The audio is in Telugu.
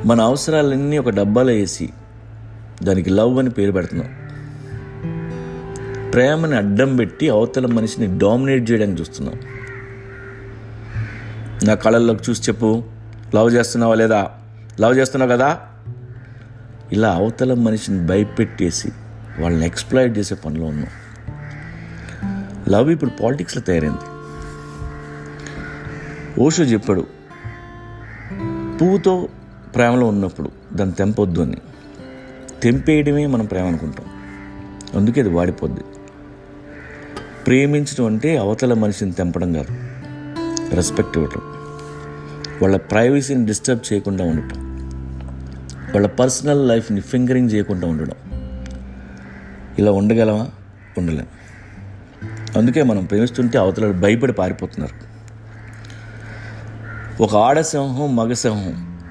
మన అవసరాలన్నీ ఒక డబ్బాలో వేసి దానికి లవ్ అని పేరు పెడుతున్నాం. ప్రేమని అడ్డం పెట్టి అవతల మనిషిని డామినేట్ చేయడానికి చూస్తున్నాం. నా కళల్లోకి చూసి చెప్పు, లవ్ చేస్తున్నావా లేదా, లవ్ చేస్తున్నావు కదా. ఇలా అవతల మనిషిని భయపెట్టేసి వాళ్ళని ఎక్స్ప్లాయిట్ చేసే పనిలో ఉన్నాం. లవ్ ఇప్పుడు పాలిటిక్స్లో తయారైంది. ఓషో చెప్పాడు, పువ్వుతో ప్రేమలో ఉన్నప్పుడు దాన్ని తెంపొద్దు అని. తెంపేయడమే మనం ప్రేమ అనుకుంటాం, అందుకే అది వాడిపోద్ది. ప్రేమించడం అంటే అవతల మనిషిని తెంపడం కాదు, రెస్పెక్ట్ ఇవ్వటం, వాళ్ళ ప్రైవసీని డిస్టర్బ్ చేయకుండా ఉండటం, వాళ్ళ పర్సనల్ లైఫ్ని ఫింగరింగ్ చేయకుండా ఉండడం. ఇలా ఉండగలమా? ఉండలేం. అందుకే మనం ప్రేమిస్తుంటే అవతల భయపడి పారిపోతున్నారు. ఒక ఆడసింహం మగసింహం